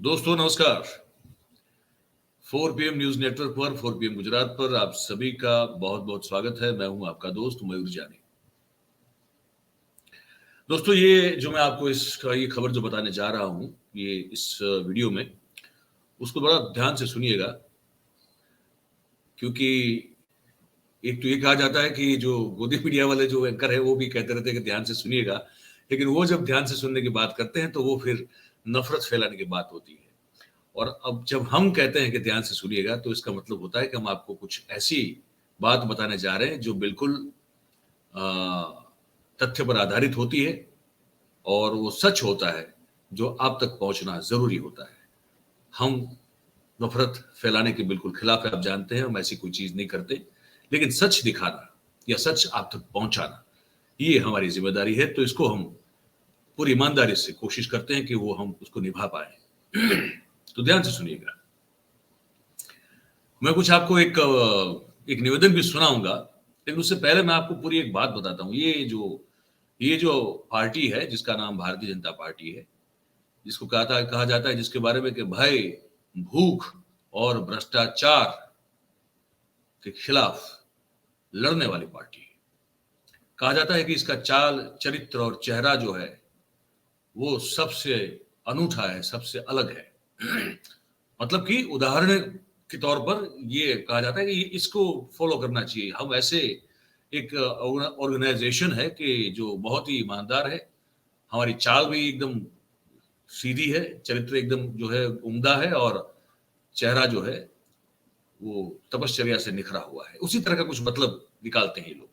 दोस्तों नमस्कार। 4 PM news network पर 4 पीएम गुजरात पर आप सभी का बहुत बहुत स्वागत है। मैं हूं आपका दोस्त मयूर जानी। दोस्तों ये जो मैं आपको ये खबर जो बताने जा रहा हूं ये इस वीडियो में, उसको बड़ा ध्यान से सुनिएगा, क्योंकि एक तो ये कहा जाता है कि जो गोदी मीडिया वाले जो एंकर है वो भी कहते रहते हैं कि ध्यान से सुनिएगा, लेकिन वो जब ध्यान से सुनने की बात करते हैं तो वो फिर नफरत फैलाने की बात होती है। और अब जब हम कहते हैं कि ध्यान से सुनिएगा तो इसका मतलब होता है कि हम आपको कुछ ऐसी बात बताने जा रहे हैं जो बिल्कुल तथ्य पर आधारित होती है और वो सच होता है जो आप तक पहुंचना जरूरी होता है। हम नफरत फैलाने के बिल्कुल खिलाफ है, आप जानते हैं, हम ऐसी कोई चीज नहीं करते, लेकिन सच दिखाना या सच आप तक पहुंचाना ये हमारी जिम्मेदारी है। तो इसको हम पूरी ईमानदारी से कोशिश करते हैं कि वो हम उसको निभा पाए। तो ध्यान से सुनिएगा। मैं कुछ आपको एक निवेदन भी सुनाऊंगा, लेकिन उससे पहले मैं आपको पूरी एक बात बताता हूँ। ये जो पार्टी है जिसका नाम भारतीय जनता पार्टी है, जिसको कहा जाता है जिसके बारे में कि भय, भूख और भ्रष्टाचार के खिलाफ लड़ने वाली पार्टी है। कहा जाता है कि इसका चाल, चरित्र और चेहरा जो है वो सबसे अनूठा है, सबसे अलग है। मतलब कि उदाहरण के तौर पर ये कहा जाता है कि इसको फॉलो करना चाहिए। हम ऐसे एक ऑर्गेनाइजेशन है कि जो बहुत ही ईमानदार है, हमारी चाल भी एकदम सीधी है, चरित्र एकदम जो है उम्दा है और चेहरा जो है वो तपश्चर्या से निखरा हुआ है। उसी तरह का कुछ मतलब निकालते हैं ये लोग।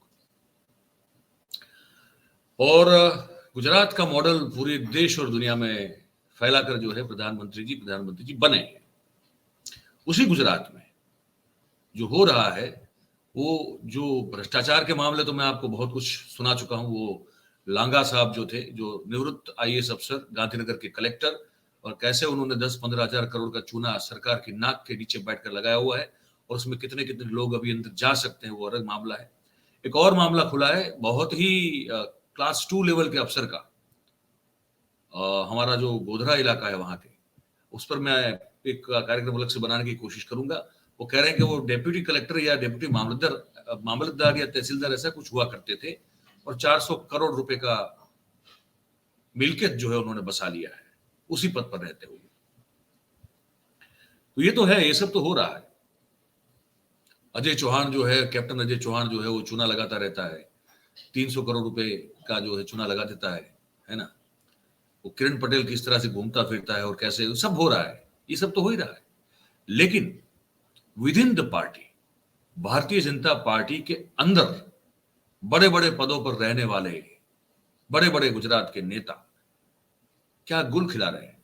और गुजरात का मॉडल पूरे देश और दुनिया में फैलाकर जो है प्रधानमंत्री जी बने हैं। उसी गुजरात में जो हो रहा है, वो जो भ्रष्टाचार के मामले तो मैं आपको बहुत कुछ सुना चुका हूं। वो लांगा साहब जो थे, जो निवृत्त आईएएस अफसर, गांधीनगर के कलेक्टर, और कैसे उन्होंने 10-15 हजार करोड़ का चूना सरकार की नाक के नीचे बैठकर लगाया हुआ है, और उसमें कितने कितने लोग अभी अंदर जा सकते हैं, वो अलग मामला है। एक और मामला खुला है बहुत ही क्लास 2 लेवल के अफसर का, हमारा जो गोधरा इलाका है वहां के, उस पर मैं एक कार्यक्रम अलग से बनाने की कोशिश करूंगा। वो कह रहे हैं कि वो डेप्यूटी कलेक्टर या डेप्यूटी मामलतदार या तहसीलदार ऐसा कुछ हुआ करते थे, और 400 करोड़ रुपए का मिल्कियत जो है उन्होंने बसा लिया है उसी पद पर रहते हुए। तो ये तो है, ये सब तो हो रहा है। अजय चौहान जो है, कैप्टन अजय चौहान जो है, वो चूना लगाता रहता है, 300 करोड़ रुपए का जो है चूना लगा देता है ना। वो किरण पटेल किस तरह से घूमता फिरता है और कैसे सब हो रहा है, ये सब तो हो ही रहा है। लेकिन with in the party, Bharatiya Janata party के अंदर बड़े बड़े पदों पर रहने वाले बड़े बड़े गुजरात के नेता क्या गुल खिला रहे हैं,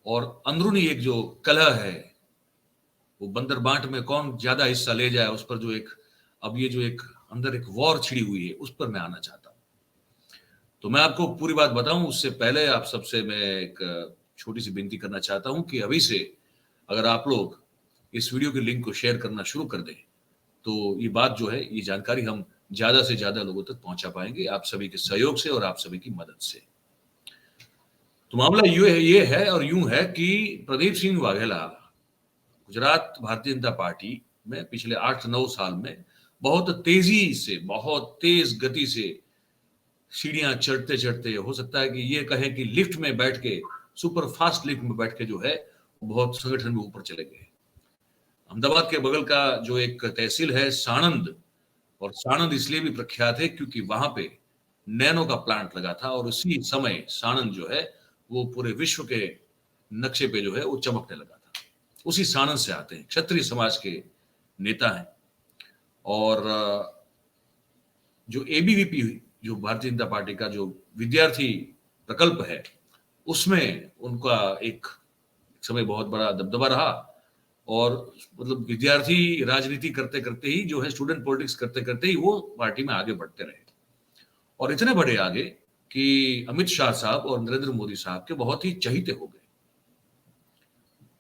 और अंदरूनी एक जो कलह है, वो बंदर बांट में कौन ज्यादा हिस्सा ले जाए, उस पर जो एक अब ये जो एक अंदर एक वॉर छिड़ी हुई है, उस पर मैं आना चाहता हूं। तो मैं आपको पूरी बात बताऊं उससे पहले आप सबसे मैं एक छोटी सी विनती करना चाहता हूं कि अभी से अगर आप लोग इस वीडियो के लिंक को शेयर करना शुरू कर दें, तो ये बात जो है, ये जानकारी हम ज्यादा से ज्यादा लोगों तक पहुंचा पाएंगे आप सभी के सहयोग से और आप सभी की मदद से। तो मामला ये है और यूं है कि प्रदीप सिंह वाघेला गुजरात भारतीय जनता पार्टी में पिछले 8-9 साल में बहुत तेजी से, बहुत तेज गति से सीढ़ियां चढ़ते चढ़ते, हो सकता है कि ये कहें कि लिफ्ट में बैठ के, सुपर फास्ट लिफ्ट में बैठ के जो है बहुत संगठन में ऊपर चले गए। अहमदाबाद के बगल का जो एक तहसील है साणंद, और साणंद इसलिए भी प्रख्यात है क्योंकि वहां पे नैनो का प्लांट लगा था, और उसी समय साणंद जो है वो पूरे विश्व के नक्शे पे जो है वो चमकने लगा था। उसी साणंद से आते हैं, क्षत्रिय समाज के नेता हैं। और जो एबीवीपी, जो भारतीय जनता पार्टी का जो विद्यार्थी प्रकल्प है, उसमें उनका एक समय बहुत बड़ा दबदबा रहा, और मतलब विद्यार्थी राजनीति करते करते ही जो है, स्टूडेंट पॉलिटिक्स करते करते ही वो पार्टी में आगे बढ़ते रहे, और इतने बड़े आगे कि अमित शाह साहब और नरेंद्र मोदी साहब के बहुत ही चहीते हो गए।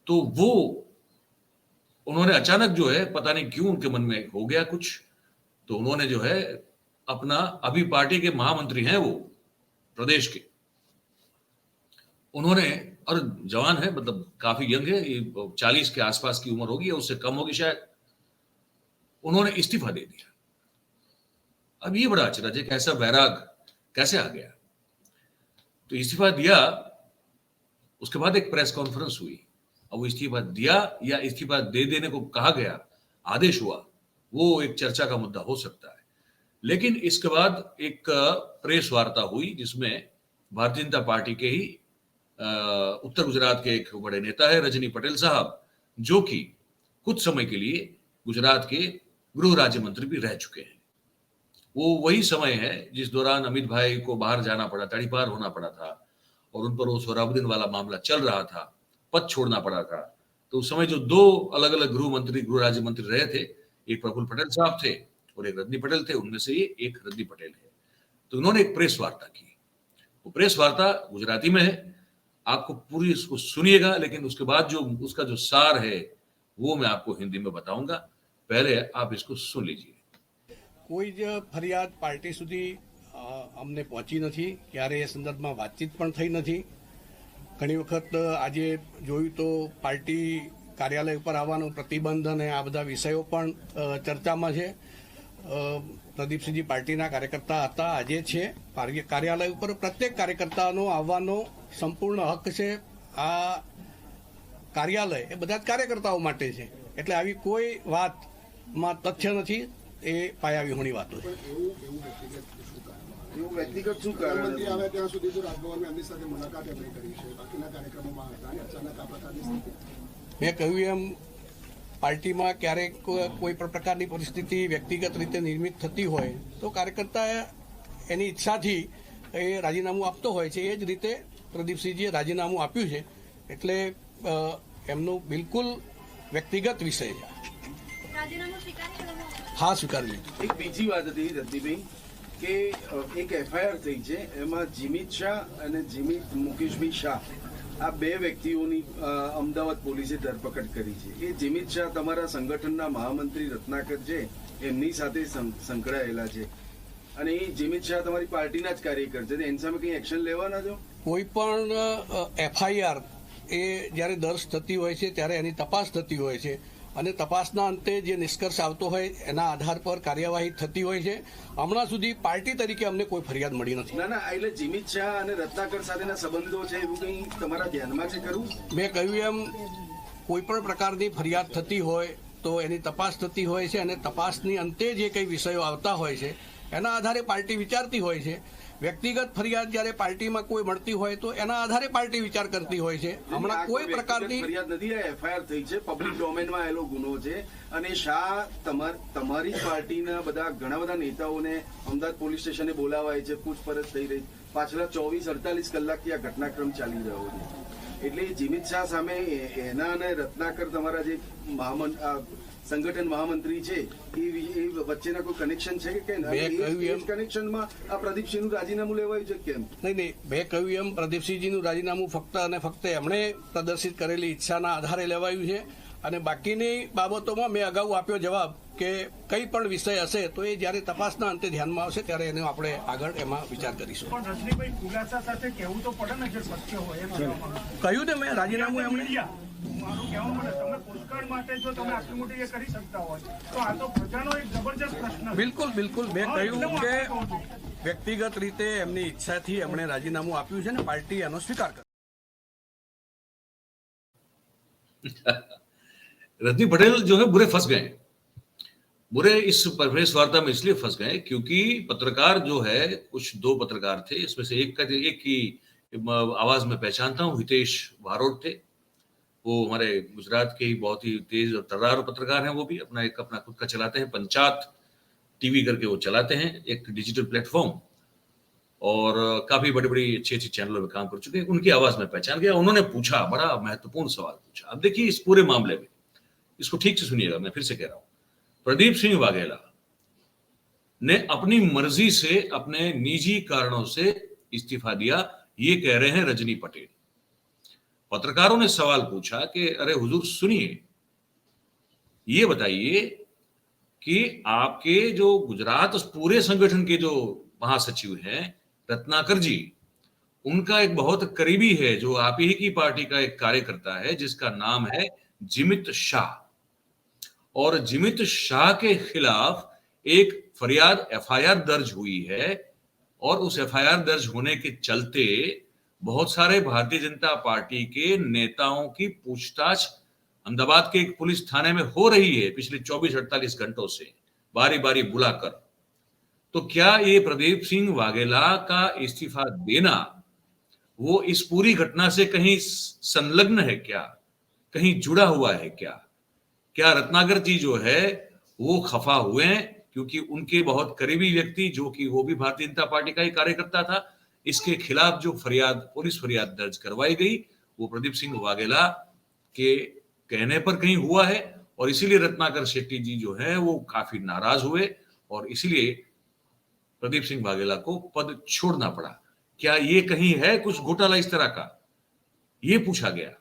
तो वो उन्होंने अचानक जो है, पता नहीं क्यों उनके मन में हो गया कुछ, तो उन्होंने जो है अपना, अभी पार्टी के महामंत्री हैं वो प्रदेश के, उन्होंने और जवान है, मतलब काफी यंग है, 40 के आसपास की उम्र होगी या उससे कम होगी शायद। उन्होंने इस्तीफा दे दिया। अब ये बड़ा अचरज है कि ऐसा वैराग कैसे आ गया। तो इस्तीफा दिया, उसके बाद एक प्रेस कॉन्फ्रेंस हुई। अब वो इस्तीफा दिया या इस्तीफा दे देने को कहा गया, आदेश हुआ, वो एक चर्चा का मुद्दा हो सकता है। लेकिन इसके बाद एक प्रेस वार्ता हुई जिसमें भारतीय जनता पार्टी के ही उत्तर गुजरात के एक बड़े नेता है रजनी पटेल साहब, जो कि कुछ समय के लिए गुजरात के गृह राज्य मंत्री भी रह चुके हैं। वो वही समय है जिस दौरान अमित भाई को बाहर जाना पड़ा, तड़ीपार होना पड़ा था और उन पर वो सोहराबुद्दीन वाला मामला चल रहा था, पद छोड़ना पड़ा था। तो उस समय जो दो अलग अलग गृह राज्य मंत्री रहे थे, एक प्रफुल्ल पटेल साहब थे और एक रजनी पटेल थे, उनमें से ये एक रजनी पटेल है। तो उन्होंने एक प्रेस वार्ता की। वो प्रेस वार्ता गुजराती में है, आपको पूरी इसको सुनिएगा, लेकिन उसके बाद जो उसका जो सार है वो मैं आपको हिंदी में बताऊंगा। पहले आप इसको सुन लीजिए। कोई ज फरियाद पार्टी સુધી અમને પહોંચી નથી, ક્યારે એ સંદર્ભમાં વાતચીત પણ થઈ નથી। ઘણી વખત આજે જોયું તો પાર્ટી કાર્યાલય ઉપર આવવાનો પ્રતિબંધ અને આ બધા વિષયો પણ ચર્ચામાં છે। પ્રદીપસિંહજી પાર્ટીના કાર્યકર્તા હતા, આજે છે। કાર્યાલય ઉપર પ્રત્યેક કાર્યકર્તાનો આવવાનો સંપૂર્ણ હક છે। આ કાર્યાલય એ બધા જ કાર્યકર્તાઓ માટે છે, એટલે આવી કોઈ વાતમાં તથ્ય નથી। એ પાયાવિહોણી વાતો છે। વ્યક્તિગત શું કારણ આવે ત્યાં સુધી તો રાજભવનમાં એમની સાથે મુલાકાત એમણે કરી છે, બાકીના કાર્યક્રમોમાં હતા અને અચાનક આ પ્રકારની સ્થિતિ। મેં કહ્યું એમ પાર્ટીમાં ક્યારેક કોઈ પણ પ્રકારની પરિસ્થિતિ વ્યક્તિગત રીતે નિર્મિત થતી હોય તો કાર્યકર્તા એની ઈચ્છાથી એ રાજીનામું આપતો હોય છે। એ જ રીતે પ્રદીપસિંહજીએ રાજીનામું આપ્યું છે, એટલે એમનું બિલકુલ વ્યક્તિગત વિષય છે। હા, સ્વીકારી લીધું। એક બીજી વાત હતી રજનીભાઈ કે એક એફઆઈઆર થઈ છે, એમાં જીમિત શાહ અને જીમિત મુકેશભાઈ શાહ આ બે વ્યક્તિઓની અમદાવાદ પોલીસે ધરપકડ કરી છે। એ જીમિત શાહ તમારા સંગઠનના મહામંત્રી રત્નાકર છે, એમની સાથે સંકળાયેલા છે અને એ જીમિત શાહ તમારી પાર્ટીના જ કાર્યકર છે। એની સામે કંઈ એક્શન લેવાના છો? કોઈ પણ એફઆઈઆર એ જ્યારે દર્જ થતી હોય છે ત્યારે એની તપાસ થતી હોય છે અને તપાસના અંતે જે નિષ્કર્ષ આવતો હોય એના આધાર પર કાર્યવાહી થતી હોય છે। હમણાં સુધી પાર્ટી તરીકે અમને કોઈ ફરિયાદ મળી નથી। ના, એટલે જીમિત શાહ અને રત્નાકર સાથેના સંબંધો છે એવું કંઈ તમારા ધ્યાનમાં છે ખરું? મેં કહ્યું એમ કોઈ પણ પ્રકારની ફરિયાદ થતી હોય તો એની તપાસ થતી હોય છે અને તપાસની અંતે જે કંઈ વિષયો આવતા હોય છે એના આધારે પાર્ટી વિચારતી હોય છે। વ્યક્તિગત ફરિયાદ જ્યારે પાર્ટીમાં કોઈ મળતી હોય તો એના આધારે પાર્ટી વિચાર કરતી હોય છે। હમણાં કોઈ પ્રકારની ફરિયાદ નથી, એફઆઈઆર થઈ છે, પબ્લિક ડોમેનમાં આવેલો ગુનો છે અને શાહ તમારી પાર્ટીના બધા ઘણા બધા નેતાઓને અમદાવાદ પોલીસ સ્ટેશને બોલાવાય છે, પૂછપરછ થઈ રહી। પાછલા 24-48 કલાકથી આ ઘટનાક્રમ ચાલી રહ્યો છે। એટલે જીમિત શાહ સામે એના અને રત્નાકર તમારા જે સંગઠન મહામંત્રી છે એ વચ્ચેના કોઈ કનેક્શન છે કે કનેક્શનમાં આ પ્રદીપસિંહનું રાજીનામું લેવાયું છે કેમ? નહીં, મેં કહ્યું એમ પ્રદીપસિંહજીનું રાજીનામું ફક્ત અને ફક્ત એમણે પ્રદર્શિત કરેલી ઈચ્છાના આધારે લેવાયું છે અને બાકીની બાબતોમાં મેં અગાઉ આપ્યો જવાબ કે કંઈ પણ વિષય હશે તો એ જ્યારે તપાસના અંતે ધ્યાનમાં આવશે ત્યારે એનો આપણે આગળ એમાં વિચાર કરીશું। પણ રજનીભાઈ ખુલાસા સાથે કહેવું તો પડે ને જે સત્ય હોય એમ કહ્યું ને મેં રાજીનામું એમણે મારું કહેવું પડે, તમે પુષ્કળ માટે જો તમે આટલી મોટી એ કરી શકતા હોય તો આ તો પ્રજાનો એક જબરજસ્ત પ્રશ્ન। બિલકુલ બિલકુલ, મેં કહ્યું કે વ્યક્તિગત રીતે એમની ઈચ્છાથી એમણે રાજીનામું આપ્યું છે ને પાર્ટી એનો સ્વીકાર કરે। रजनी पटेल जो है बुरे फंस गए। बुरे इस प्रेस वार्ता में इसलिए फंस गए क्योंकि पत्रकार जो है, कुछ दो पत्रकार थे, इसमें से एक की आवाज में पहचानता हूं, हितेश वारोड थे। वो हमारे गुजरात के ही बहुत ही तेज और तर्रार पत्रकार हैं। वो भी अपना खुद का चलाते हैं, पंचायत टीवी करके वो चलाते हैं, एक डिजिटल प्लेटफॉर्म, और काफी बड़ी बड़ी अच्छी अच्छी चैनलों में काम कर चुके हैं। उनकी आवाज में पहचान गया। उन्होंने पूछा, बड़ा महत्वपूर्ण सवाल पूछा। अब देखिए इस पूरे मामले में, इसको ठीक से सुनिएगा, मैं फिर से कह रहा हूं, प्रदीप सिंह वाघेला ने अपनी मर्जी से अपने निजी कारणों से इस्तीफा दिया, ये कह रहे हैं रजनी पटेल। पत्रकारों ने सवाल पूछा कि अरे हुजूर सुनिए, ये बताइए कि आपके जो गुजरात पूरे संगठन के जो महासचिव हैं रत्नाकर जी, उनका एक बहुत करीबी है जो आप ही की पार्टी का एक कार्यकर्ता है जिसका नाम है जिमित शाह, और जिमित शाह के खिलाफ एक फरियाद एफआईआर दर्ज हुई है, और उस एफआईआर दर्ज होने के चलते बहुत सारे भारतीय जनता पार्टी के नेताओं की पूछताछ अहमदाबाद के एक पुलिस थाने में हो रही है पिछले 24-48 घंटों से, बारी बारी बुलाकर। तो क्या ये प्रदीप सिंह वाघेला का इस्तीफा देना वो इस पूरी घटना से कहीं संलग्न है क्या, कहीं जुड़ा हुआ है क्या? क्या रत्नाकर जी जो है वो खफा हुए हैं क्योंकि उनके बहुत करीबी व्यक्ति जो कि वो भी भारतीय जनता पार्टी का ही कार्यकर्ता था, इसके खिलाफ जो पुलिस फरियाद दर्ज करवाई गई वो प्रदीप सिंह वाघेला के कहने पर कहीं हुआ है, और इसीलिए रत्नाकर शेट्टी जी जो है वो काफी नाराज हुए और इसीलिए प्रदीप सिंह वाघेला को पद छोड़ना पड़ा। क्या ये कहीं है कुछ घोटाला इस तरह का, ये पूछा गया।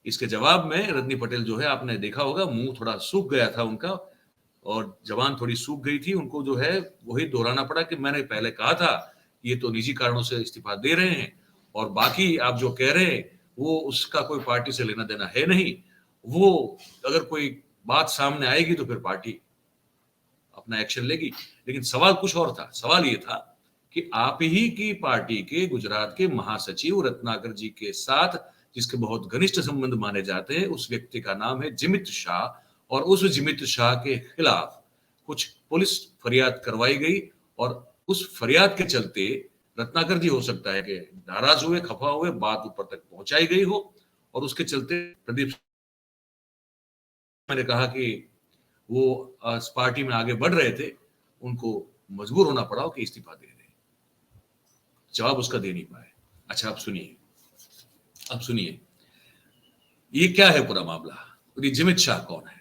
इसके जवाब में रजनी पटेल जो है, आपने देखा होगा मुंह थोड़ा सूख गया था उनका और जबान थोड़ी सूख गई थी, उनको जो है वही दोहराना पड़ा कि मैंने पहले कहा था ये तो निजी कारणों से इस्तीफा दे रहे हैं, और बाकी आप जो कह रहे हैं वो उसका कोई पार्टी से लेना देना है नहीं, वो अगर कोई बात सामने आएगी तो फिर पार्टी अपना एक्शन लेगी। लेकिन सवाल कुछ और था, सवाल ये था कि आप ही की पार्टी के गुजरात के महासचिव रत्नाकर जी के साथ जिसके बहुत घनिष्ठ संबंध माने जाते हैं, उस व्यक्ति का नाम है जिमित शाह, और उस जिमित शाह के खिलाफ कुछ पुलिस फरियाद करवाई गई, और उस फरियाद के चलते रत्नाकर जी हो सकता है कि नाराज हुए, खफा हुए, बात ऊपर तक पहुंचाई गई हो, और उसके चलते प्रदीप, मैंने कहा कि वो इस पार्टी में आगे बढ़ रहे थे, उनको मजबूर होना पड़ा कि इस्तीफा दे दें। जवाब उसका दे नहीं पाए। अच्छा, अब सुनिए ये क्या है पूरा मामला, और ये जिमित शाह कौन है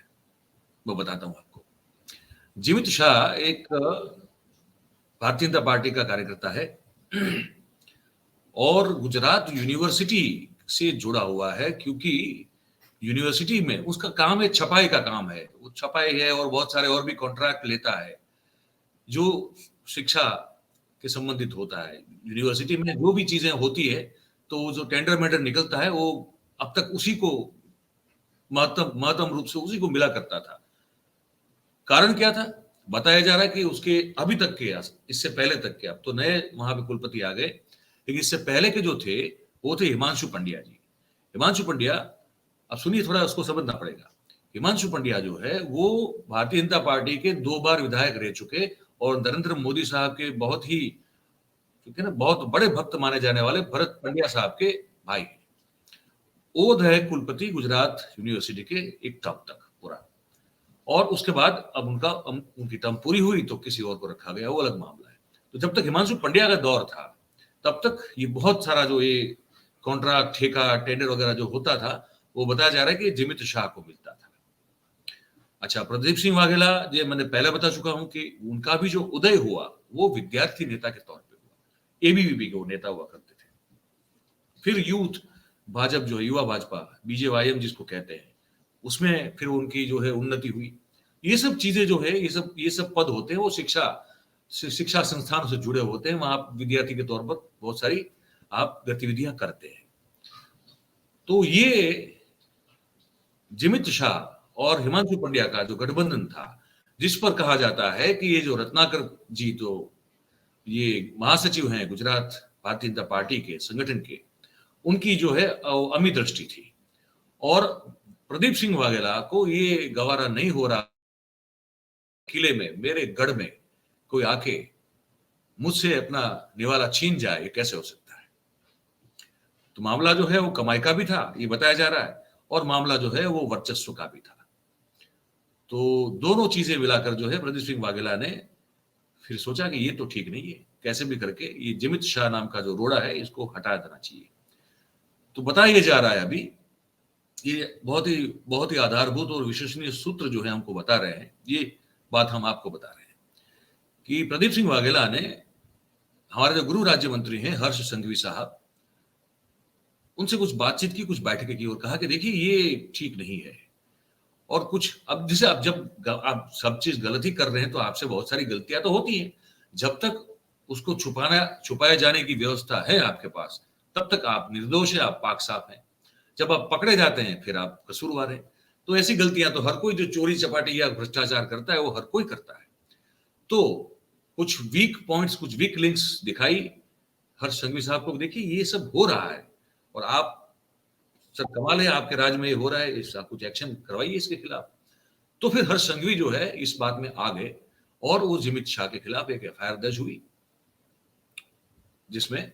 वो बताता हूं आपको। जिमित शाह एक भारतीय जनता पार्टी का कार्यकर्ता है और गुजरात यूनिवर्सिटी से जुड़ा हुआ है, क्योंकि यूनिवर्सिटी में उसका काम है, छपाई का काम है, वो छपाई है और बहुत सारे और भी कॉन्ट्रैक्ट लेता है जो शिक्षा के संबंधित होता है। यूनिवर्सिटी में जो भी चीजें होती है तो जो टेंडर मेंडर निकलता है वो अब तक उसी को महत्तम रूप से उसी को मिला करता था। कारण क्या था? बताया जा रहा है कि उसके अभी तक के, इससे पहले तक के, अब तो नए वहां पे कुलपति आ गए, लेकिन इससे पहले के जो थे वो थे हिमांशु पंड्या जी। हिमांशु पंड्या, अब सुनिए थोड़ा, उसको समझना पड़ेगा। हिमांशु पंड्या जो है वो भारतीय जनता पार्टी के 2 बार विधायक रह चुके और नरेंद्र मोदी साहब के बहुत ही, क्योंकि ना बहुत बड़े भक्त माने जाने वाले भरत पंड्या साहब के भाई। ओध है कुलपति गुजरात यूनिवर्सिटी के एक टर्म तक पूरा, और उसके बाद अब उनकी टर्म पूरी हुई तो किसी और को रखा गया, वो अलग मामला है। तो जब तक हिमांशु पंड्या का दौर था तब तक ये बहुत सारा जो ये कॉन्ट्रैक्ट, ठेका, टेंडर वगैरह जो होता था वो बताया जा रहा है कि जिमित शाह को मिलता था। अच्छा, प्रदीप सिंह वाघेला, ये मैंने पहले बता चुका हूं कि उनका भी जो उदय हुआ वो विद्यार्थी नेता के तौर पे हुआ, एबीवीपी के वो नेता हुआ करते थे। फिर यूथ भाजपा जो है, युवा भाजपा, बीजेवाईएम जिसको कहते हैं, उसमें फिर उनकी जो है उन्नति हुई। ये सब चीजें जो है, ये सब पद होते हैं वो शिक्षा संस्थानों से जुड़े होते हैं, वहां आप विद्यार्थी के तौर पर बहुत सारी आप गतिविधियां करते हैं। तो ये जिमित शाह और हिमांशु पंड्या का जो गठबंधन था, जिस पर कहा जाता है कि ये जो रत्नाकर जी तो ये महासचिव हैं गुजरात भारतीय जनता पार्टी के संगठन के, उनकी जो है अमी दृष्टि थी, और प्रदीप सिंह वाघेला को ये गवारा नहीं हो रहा किले में, मेरे गढ़ में कोई आके मुझसे अपना निवाला छीन जाए, ये कैसे हो सकता है। तो मामला जो है वो कमाई का भी था, ये बताया जा रहा है, और मामला जो है वो वर्चस्व का भी था। तो दोनों चीजें मिलाकर जो है प्रदीप सिंह वाघेला ने फिर सोचा कि ये तो ठीक नहीं है, कैसे भी करके ये जिमित शाह नाम का जो रोड़ा है इसको हटा देना चाहिए। तो बताया जा रहा है अभी, ये बहुत ही आधारभूत और विश्वसनीय सूत्र जो है हमको बता रहे हैं, ये बात हम आपको बता रहे हैं कि प्रदीप सिंह वाघेला ने, हमारे जो गृह राज्य मंत्री हैं हर्ष संघवी साहब, उनसे कुछ बातचीत की, कुछ बैठकें की, और कहा कि देखिए ये ठीक नहीं है, और कुछ अब जैसे आप जब आप सब चीज गलत ही कर रहे हैं तो आपसे बहुत सारी गलतियां तो होती हैं, जब तक उसको छुपाए जाने की व्यवस्था है आपके पास, तब तक आप निर्दोष है, आप पाक साफ हैं। जब आप पकड़े जाते हैं फिर आप कसूरवार हैं। तो ऐसी गलतियां तो हर कोई जो चोरी चपाटी या भ्रष्टाचार करता है वो हर कोई करता है। तो कुछ वीक पॉइंट्स, कुछ वीक लिंक्स दिखाई हर्ष संघवी साहब को, देखिए ये सब हो रहा है और आप, सर कमाल है आपके राज्य में ये हो रहा है, इसका कुछ एक्शन करवाइए इसके खिलाफ। तो फिर हर्ष संघवी जो है इस बात में आ गए और वो जिमित शाह के खिलाफ एक एफआईआर दर्ज हुई, जिसमें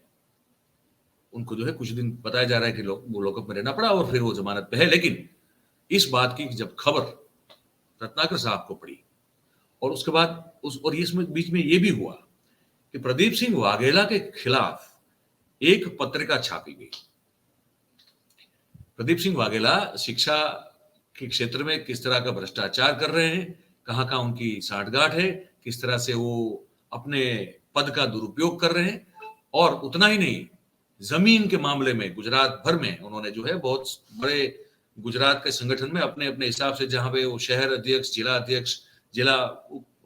उनको जो है कुछ दिन बताया जा रहा है कि वो लॉकअप में रहना पड़ा और फिर वो जमानत पे है। लेकिन इस बात की जब खबर रत्नाकर साहब को पड़ी और उसके बाद और इसमें बीच में ये भी हुआ कि प्रदीप सिंह वाघेला के खिलाफ एक पत्रिका छापी गई। प्रदीप सिंह वाघेला शिक्षा के क्षेत्र में किस तरह का भ्रष्टाचार कर रहे हैं, कहाँ कहाँ उनकी सांठगांठ है, किस तरह से वो अपने पद का दुरुपयोग कर रहे हैं। और उतना ही नहीं, जमीन के मामले में गुजरात भर में उन्होंने जो है बहुत बड़े गुजरात के संगठन में अपने अपने हिसाब से, जहां पे वो शहर अध्यक्ष, जिला अध्यक्ष, जिला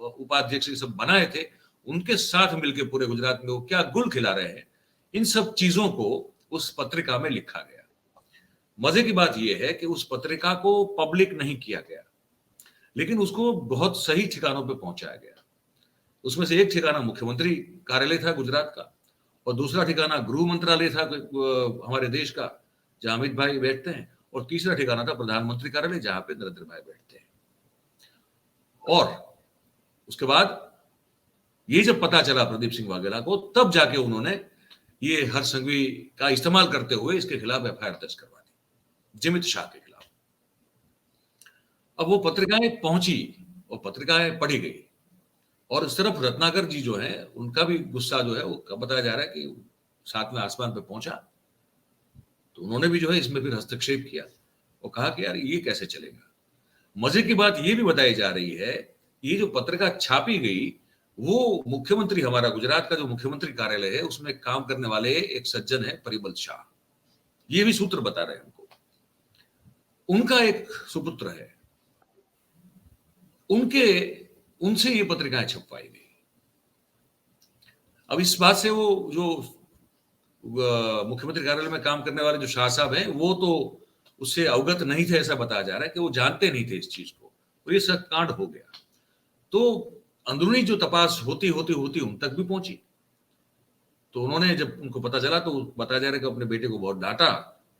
उपाध्यक्ष ये सब बनाए थे, उनके साथ मिलकर पूरे गुजरात में वो क्या गुल खिला रहे हैं, इन सब चीजों को उस पत्रिका में लिखा गया। मजे की बात यह है कि उस पत्रिका को पब्लिक नहीं किया गया, लेकिन उसको बहुत सही ठिकानों पे पहुंचाया गया। उसमें से एक ठिकाना मुख्यमंत्री कार्यालय था गुजरात का, और दूसरा ठिकाना गृह मंत्रालय था हमारे देश का, जहां अमित भाई बैठते हैं, और तीसरा ठिकाना था प्रधानमंत्री कार्यालय, जहां पे नरेंद्र भाई बैठते हैं। और उसके बाद ये जब पता चला प्रदीप सिंह वाघेला को, तब जाके उन्होंने ये हर्ष संघवी का इस्तेमाल करते हुए इसके खिलाफ एफआईआर दर्ज करवा दी, जिमित शाह के खिलाफ। अब वो पत्रिकाएं पहुंची और पत्रिकाएं पढ़ी गई, और इस तरफ रत्नाकर जी जो है उनका भी गुस्सा जो है वो बताया जा रहा है कि सातवें आसमान पे पहुंचा। तो उन्होंने भी जो है इसमें फिर हस्तक्षेप किया और कहा कि यार ये कैसे चलेगा। मजे की बात ये भी बताई जा रही है, ये जो पत्रिका छापी गई वो मुख्यमंत्री, हमारा गुजरात का जो मुख्यमंत्री कार्यालय है उसमें काम करने वाले एक सज्जन है परिमल शाह, ये भी सूत्र बता रहे हैं हमको, उनका एक सुपुत्र है, उनसे ये पत्रिकाएं छपवाई गई। अब इस बात से वो जो मुख्यमंत्री कार्यालय में काम करने वाले जो शाह साहब हैं वो तो उससे अवगत नहीं थे, ऐसा बताया जा रहा है कि वो जानते नहीं थे इस चीज को, और ये सब कांड हो गया। तो अंदरूनी जो तपास होती उन तक भी पहुंची। तो उन्होंने जब उनको पता चला तो बताया जा रहा है कि अपने बेटे को बहुत डांटा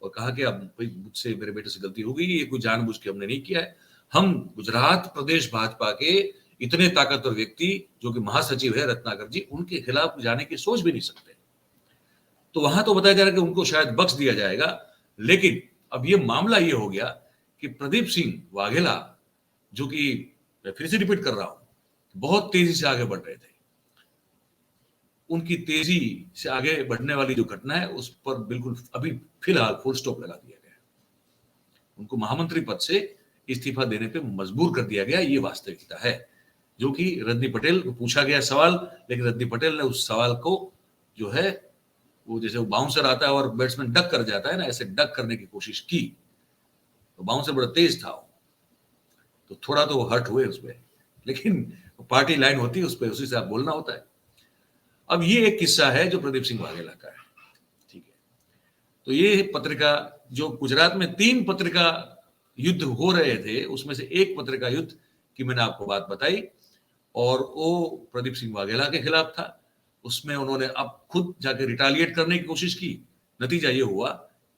और कहा कि अब भाई मुझसे, मेरे बेटे से गलती हो गई, ये कोई जानबूझ के हमने नहीं किया है। हम गुजरात प्रदेश भाजपा के इतने ताकतवर व्यक्ति जो कि महासचिव है रत्नाकर जी, उनके खिलाफ जाने की सोच भी नहीं सकते। तो वहां तो बताया जा रहा है कि उनको शायद बख्श दिया जाएगा, लेकिन अब ये मामला ये हो गया कि प्रदीप सिंह वाघेला, जो कि मैं फिर से रिपीट कर रहा हूं, बहुत तेजी से आगे बढ़ रहे थे, उनकी तेजी से आगे बढ़ने वाली जो घटना है उस पर बिल्कुल अभी फिलहाल फुल स्टॉप लगा दिया गया। उनको महामंत्री पद से इस्तीफा देने पे मजबूर कर दिया गया, ये वास्तविकता है, जो कि रजनी पटेल को पूछा गया सवाल, लेकिन रजनी पटेल ने उस सवाल को जो है वो जैसे वो बाउंसर आता है और बैट्समैन डक कर जाता है ना, ऐसे डक करने की कोशिश की। तो बाउंसर बड़ा तेज था, तो थोड़ा तो वो हर्ट हुए उसमें, लेकिन पार्टी लाइन होती है उस पर, उसी से आप बोलना होता है। अब ये एक किस्सा है जो प्रदीप सिंह वाघेला का है, ठीक है। तो ये पत्रिका जो गुजरात में 3 पत्रिका युद्ध हो रहे थे, उसमें से एक पत्रिका युद्ध की मैंने आपको बात बताई, और वो प्रदीप सिंह वाघेला के खिलाफ था। उसमें उन्होंने अब खुद जाके रिटालिएट करने की कोशिश की। नतीजा ये हुआ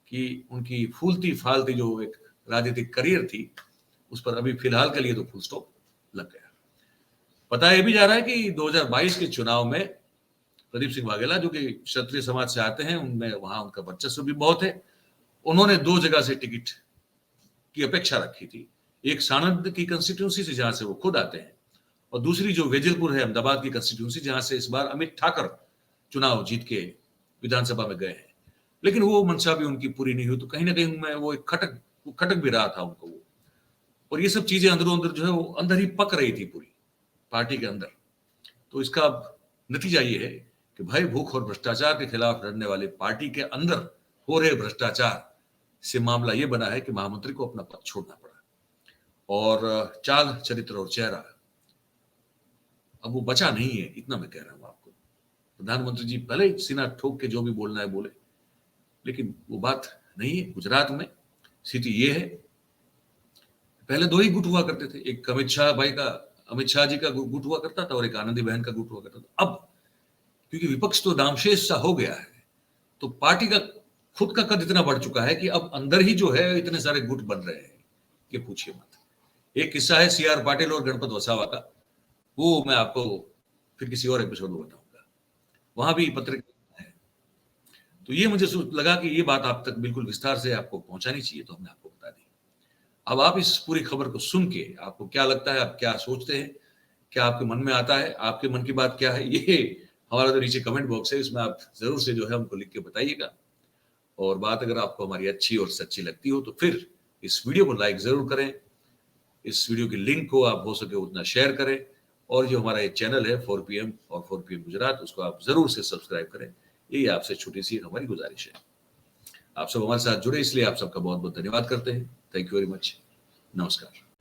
कि उनकी फूलती फालती जो एक राजनीतिक करियर थी उस पर अभी फिलहाल के लिए तो फुल स्टॉप लग गया। पता ये भी जा रहा है कि 2022 के चुनाव में प्रदीप सिंह वाघेला, जो कि क्षत्रिय समाज से आते हैं, उनमें वहां उनका वर्चस्व भी बहुत है, उन्होंने 2 जगह से टिकट की अपेक्षा रखी थी। एक सानंद की कंस्टिट्यूंसी से जहां से वो खुद आते हैं, और दूसरी जो वेजलपुर है अहमदाबाद की कंस्टिट्यूंसी, जहां से इस बार अमित ठाकर चुनाव जीत के विधानसभा में गए हैं। लेकिन वो मंशा भी उनकी पूरी नहीं हुई, तो कहीं ना कहीं उनमें वो एक खटक भी रहा था उनको वो। और ये सब चीजें अंदरों अंदर जो है वो अंदर ही पक रही थी पूरी पार्टी के अंदर। तो इसका नतीजा ये है कि भाई भूख और भ्रष्टाचार के खिलाफ लड़ने वाले पार्टी के अंदर हो रहे भ्रष्टाचार से मामला ये बना है कि महामंत्री को अपना पद छोड़ना पड़ा, और चाल, चरित्र और चेहरा अब वो बचा नहीं है, इतना मैं कह रहा हूं आपको। प्रधानमंत्री जी भले ही सीना ठोक के जो भी बोलना है बोले, लेकिन वो बात नहीं है। गुजरात में स्थिति ये है, पहले 2 ही गुट हुआ करते थे, एक अमित शाह जी का गुट हुआ करता था और एक आनंदी बहन का गुट हुआ करता था। अब क्योंकि विपक्ष तो नामशेष सा हो गया है, तो पार्टी का खुद का कद इतना बढ़ चुका है कि अब अंदर ही जो है इतने सारे गुट बन रहे हैं कि पूछिए मत। एक किस्सा है CR पाटिल और गणपत वसावा का, वो मैं आपको फिर किसी और एपिसोड में बताऊंगा। वहां भी पत्रकार है, तो ये मुझे लगा कि ये बात आप तक बिल्कुल विस्तार से आपको पहुंचानी चाहिए, तो हमने आपको बता दी। अब आप इस पूरी खबर को सुन के आपको क्या लगता है, आप क्या सोचते हैं, क्या आपके मन में आता है, आपके मन की बात क्या है, ये हमारा जो नीचे कमेंट बॉक्स है इसमें आप जरूर से जो है हमको लिख के बताइएगा। और बात अगर आपको हमारी अच्छी और सच्ची लगती हो तो फिर इस वीडियो को लाइक जरूर करें, इस वीडियो की लिंक को आप हो सके उतना शेयर करें, और जो हमारा ये चैनल है 4 PM और 4 PM गुजरात, उसको आप जरूर से सब्सक्राइब करें। यही आपसे छोटी सी हमारी गुजारिश है। आप सब हमारे साथ जुड़े इसलिए आप सबका बहुत बहुत धन्यवाद करते हैं। Thank you very much. नमस्कार।